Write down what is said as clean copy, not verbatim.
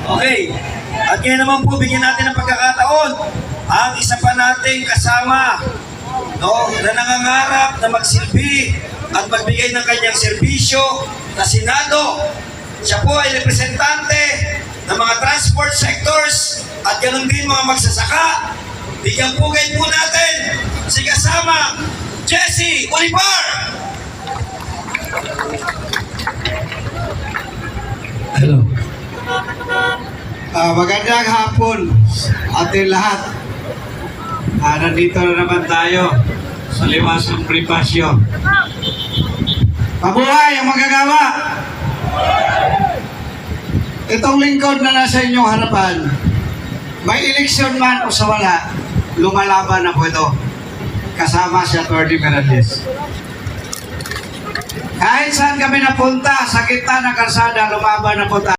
Okay. At ngayon naman po, bigyan natin ng pagkakataon ang isa pa nating kasama, no, na nangangarap na magsilbi at magbigay ng kanyang serbisyo na Senado. Siya po ay representante ng mga transport sectors at ganoon din mga magsasaka. Bigyan pugay po natin si kasama Jesse Olivar. Hello. Magandang hapon ating lahat. Nandito na naman tayo sa Liwasong Pripasyo. Mabuhay ang magagawa! Itong lingkod na nasa inyong harapan, may eleksyon man o sa wala, lumalaban na po ito. Kasama si Atty. Merales. Kahit saan kami napunta, sa gitna ng kalsada, lumaban na po tayo.